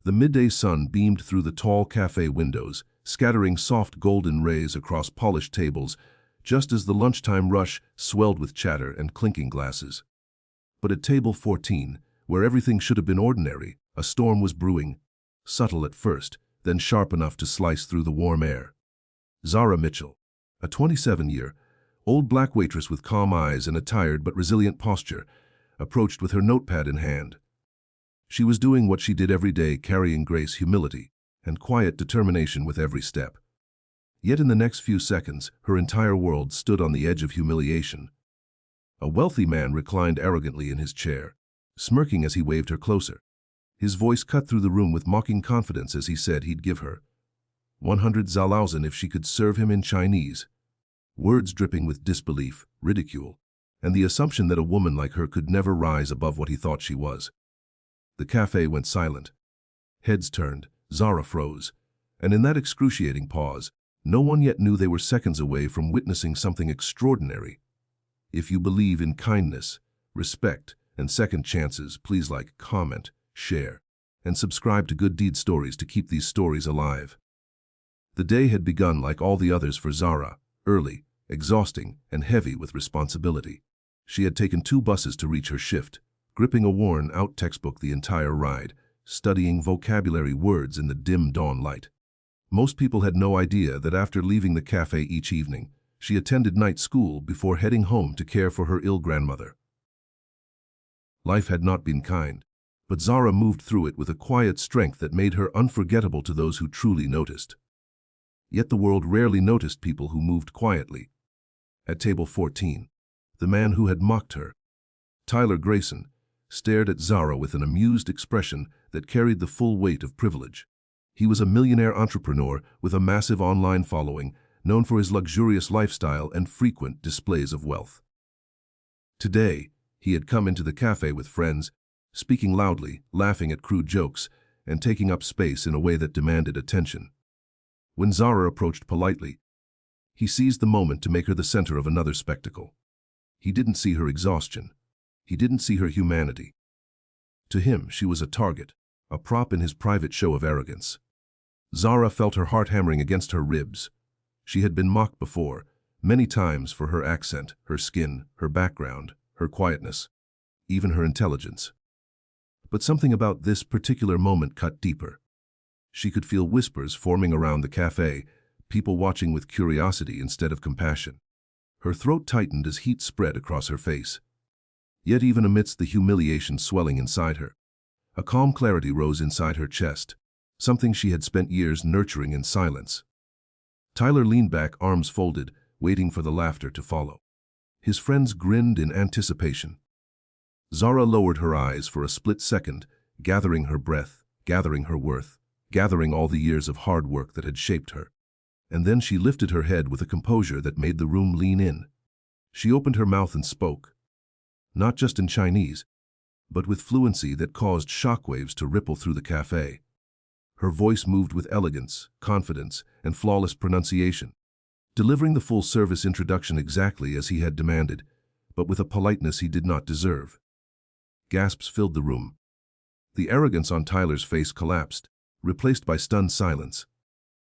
The midday sun beamed through the tall cafe windows, scattering soft golden rays across polished tables, just as the lunchtime rush swelled with chatter and clinking glasses. But at table 14, where everything should have been ordinary, a storm was brewing, subtle at first, then sharp enough to slice through the warm air. Zara Mitchell, a 27-year-old black waitress with calm eyes and a tired but resilient posture, approached with her notepad in hand. She was doing what she did every day, carrying grace, humility, and quiet determination with every step. Yet in the next few seconds, her entire world stood on the edge of humiliation. A wealthy man reclined arrogantly in his chair, smirking as he waved her closer. His voice cut through the room with mocking confidence as he said he'd give her 100 Zalaozen if she could serve him in Chinese. Words dripping with disbelief, ridicule, and the assumption that a woman like her could never rise above what he thought she was. The cafe went silent. Heads turned, Zara froze, and in that excruciating pause, no one yet knew they were seconds away from witnessing something extraordinary. If you believe in kindness, respect, and second chances, please like, comment, share, and subscribe to Good Deed Stories to keep these stories alive. The day had begun like all the others for Zara, early, exhausting, and heavy with responsibility. She had taken 2 buses to reach her shift, gripping a worn-out textbook the entire ride, studying vocabulary words in the dim dawn light. Most people had no idea that after leaving the cafe each evening, she attended night school before heading home to care for her ill grandmother. Life had not been kind, but Zara moved through it with a quiet strength that made her unforgettable to those who truly noticed. Yet the world rarely noticed people who moved quietly. At table 14, the man who had mocked her, Tyler Grayson, stared at Zara with an amused expression that carried the full weight of privilege. He was a millionaire entrepreneur with a massive online following, known for his luxurious lifestyle and frequent displays of wealth. Today, he had come into the cafe with friends, speaking loudly, laughing at crude jokes, and taking up space in a way that demanded attention. When Zara approached politely, he seized the moment to make her the center of another spectacle. He didn't see her exhaustion. He didn't see her humanity. To him, she was a target, a prop in his private show of arrogance. Zara felt her heart hammering against her ribs. She had been mocked before, many times, for her accent, her skin, her background, her quietness, even her intelligence. But something about this particular moment cut deeper. She could feel whispers forming around the cafe, people watching with curiosity instead of compassion. Her throat tightened as heat spread across her face. Yet even amidst the humiliation swelling inside her, a calm clarity rose inside her chest, something she had spent years nurturing in silence. Tyler leaned back, arms folded, waiting for the laughter to follow. His friends grinned in anticipation. Zara lowered her eyes for a split second, gathering her breath, gathering her worth, gathering all the years of hard work that had shaped her. And then she lifted her head with a composure that made the room lean in. She opened her mouth and spoke, not just in Chinese, but with fluency that caused shockwaves to ripple through the cafe. Her voice moved with elegance, confidence, and flawless pronunciation, delivering the full-service introduction exactly as he had demanded, but with a politeness he did not deserve. Gasps filled the room. The arrogance on Tyler's face collapsed, replaced by stunned silence.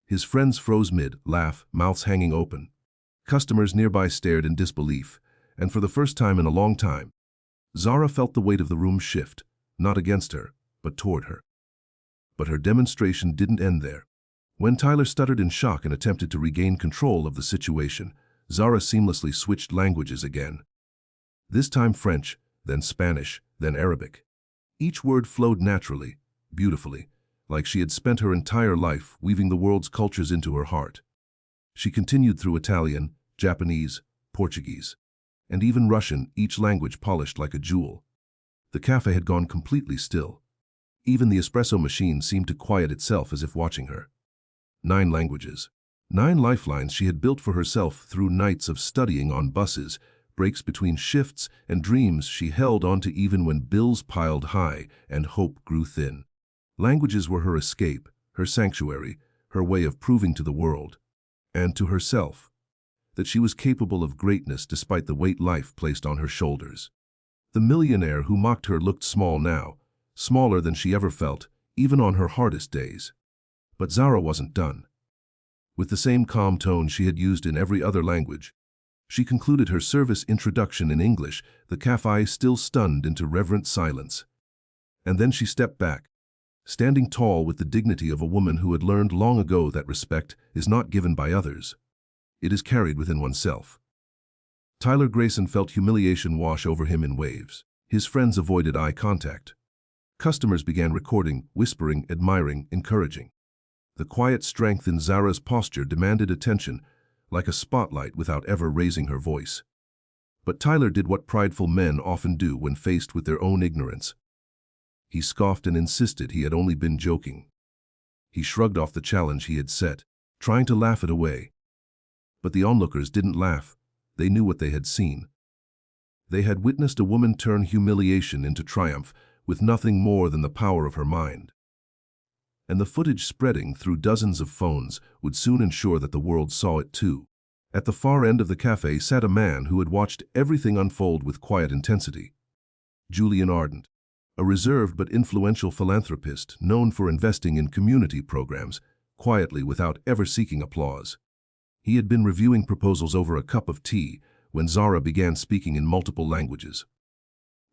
His friends froze mid-laugh, mouths hanging open. Customers nearby stared in disbelief, and for the first time in a long time, Zara felt the weight of the room shift, not against her, but toward her. But her demonstration didn't end there. When Tyler stuttered in shock and attempted to regain control of the situation, Zara seamlessly switched languages again. This time French, then Spanish, then Arabic. Each word flowed naturally, beautifully, like she had spent her entire life weaving the world's cultures into her heart. She continued through Italian, Japanese, Portuguese, and even Russian, each language polished like a jewel. The cafe had gone completely still. Even the espresso machine seemed to quiet itself as if watching her. 9 languages. 9 lifelines she had built for herself through nights of studying on buses, breaks between shifts, and dreams she held onto even when bills piled high and hope grew thin. Languages were her escape, her sanctuary, her way of proving to the world, and to herself, that she was capable of greatness despite the weight life placed on her shoulders. The millionaire who mocked her looked small now, smaller than she ever felt, even on her hardest days. But Zara wasn't done. With the same calm tone she had used in every other language, she concluded her service introduction in English, the cafe still stunned into reverent silence. And then she stepped back, standing tall with the dignity of a woman who had learned long ago that respect is not given by others. It is carried within oneself. Tyler Grayson felt humiliation wash over him in waves. His friends avoided eye contact. Customers began recording, whispering, admiring, encouraging. The quiet strength in Zara's posture demanded attention, like a spotlight without ever raising her voice. But Tyler did what prideful men often do when faced with their own ignorance. He scoffed and insisted he had only been joking. He shrugged off the challenge he had set, trying to laugh it away. But the onlookers didn't laugh. They knew what they had seen. They had witnessed a woman turn humiliation into triumph with nothing more than the power of her mind. And the footage spreading through dozens of phones would soon ensure that the world saw it too. At the far end of the cafe sat a man who had watched everything unfold with quiet intensity. Julian Ardent, a reserved but influential philanthropist known for investing in community programs, quietly without ever seeking applause. He had been reviewing proposals over a cup of tea when Zara began speaking in multiple languages.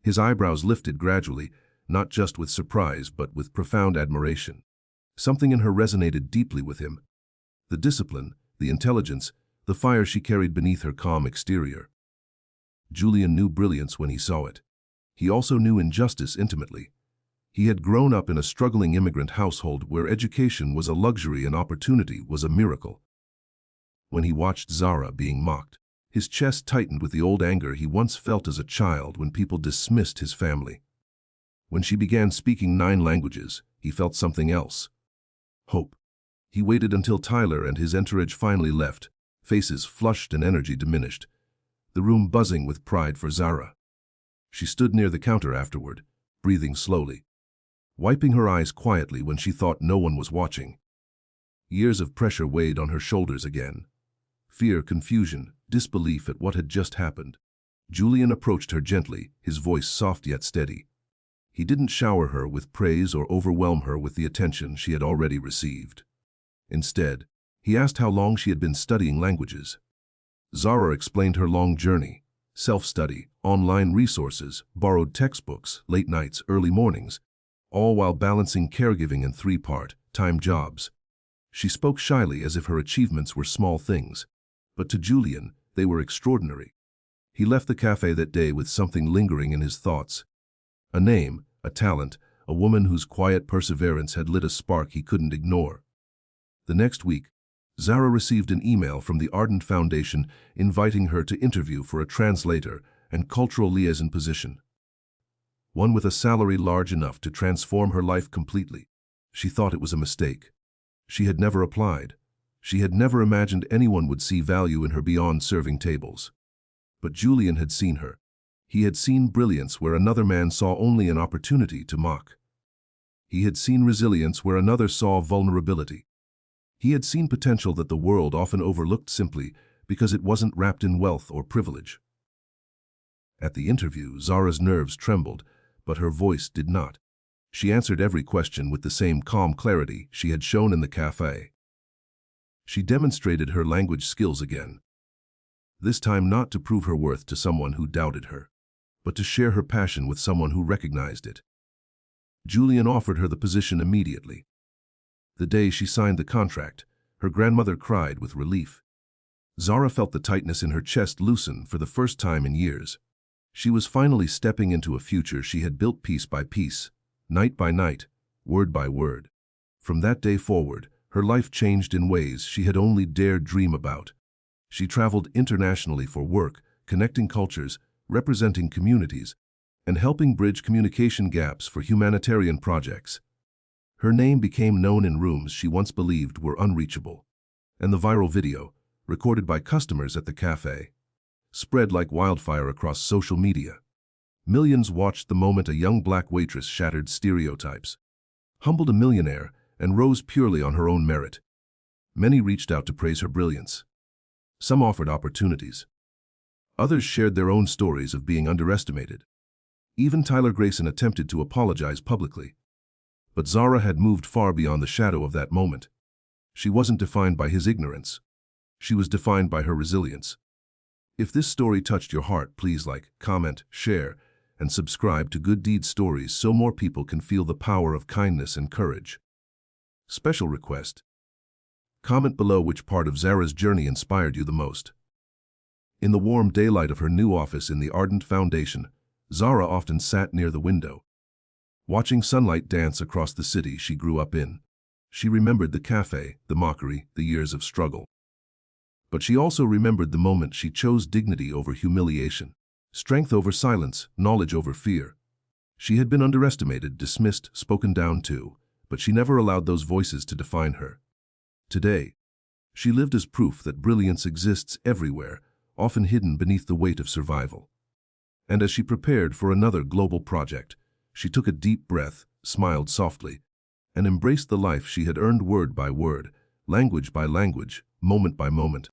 His eyebrows lifted gradually, not just with surprise but with profound admiration. Something in her resonated deeply with him. The discipline, the intelligence, the fire she carried beneath her calm exterior. Julian knew brilliance when he saw it. He also knew injustice intimately. He had grown up in a struggling immigrant household where education was a luxury and opportunity was a miracle. When he watched Zara being mocked, his chest tightened with the old anger he once felt as a child when people dismissed his family. When she began speaking 9 languages, he felt something else. Hope. He waited until Tyler and his entourage finally left, faces flushed and energy diminished, the room buzzing with pride for Zara. She stood near the counter afterward, breathing slowly, wiping her eyes quietly when she thought no one was watching. Years of pressure weighed on her shoulders again. Fear, confusion, disbelief at what had just happened. Julian approached her gently, his voice soft yet steady. He didn't shower her with praise or overwhelm her with the attention she had already received. Instead, he asked how long she had been studying languages. Zara explained her long journey: self-study, online resources, borrowed textbooks, late nights, early mornings, all while balancing caregiving and 3-part-time jobs. She spoke shyly as if her achievements were small things, but to Julian, they were extraordinary. He left the cafe that day with something lingering in his thoughts. A name, a talent, a woman whose quiet perseverance had lit a spark he couldn't ignore. The next week, Zara received an email from the Ardent Foundation inviting her to interview for a translator and cultural liaison position. One with a salary large enough to transform her life completely. She thought it was a mistake. She had never applied. She had never imagined anyone would see value in her beyond serving tables. But Julian had seen her. He had seen brilliance where another man saw only an opportunity to mock. He had seen resilience where another saw vulnerability. He had seen potential that the world often overlooked simply because it wasn't wrapped in wealth or privilege. At the interview, Zara's nerves trembled, but her voice did not. She answered every question with the same calm clarity she had shown in the cafe. She demonstrated her language skills again. This time not to prove her worth to someone who doubted her, but to share her passion with someone who recognized it. Julian offered her the position immediately. The day she signed the contract, her grandmother cried with relief. Zara felt the tightness in her chest loosen for the first time in years. She was finally stepping into a future she had built piece by piece, night by night, word by word. From that day forward, her life changed in ways she had only dared dream about. She traveled internationally for work, connecting cultures, representing communities, and helping bridge communication gaps for humanitarian projects. Her name became known in rooms she once believed were unreachable. And the viral video, recorded by customers at the cafe, spread like wildfire across social media. Millions watched the moment a young black waitress shattered stereotypes, humbled a millionaire, and rose purely on her own merit. Many reached out to praise her brilliance. Some offered opportunities. Others shared their own stories of being underestimated. Even Tyler Grayson attempted to apologize publicly. But Zara had moved far beyond the shadow of that moment. She wasn't defined by his ignorance. She was defined by her resilience. If this story touched your heart, please like, comment, share, and subscribe to Good Deed Stories so more people can feel the power of kindness and courage. Special request. Comment below which part of Zara's journey inspired you the most. In the warm daylight of her new office in the Ardent Foundation, Zara often sat near the window, watching sunlight dance across the city she grew up in. She remembered the cafe, the mockery, the years of struggle. But she also remembered the moment she chose dignity over humiliation, strength over silence, knowledge over fear. She had been underestimated, dismissed, spoken down to, but she never allowed those voices to define her. Today, she lived as proof that brilliance exists everywhere, often hidden beneath the weight of survival. And as she prepared for another global project, she took a deep breath, smiled softly, and embraced the life she had earned word by word, language by language, moment by moment.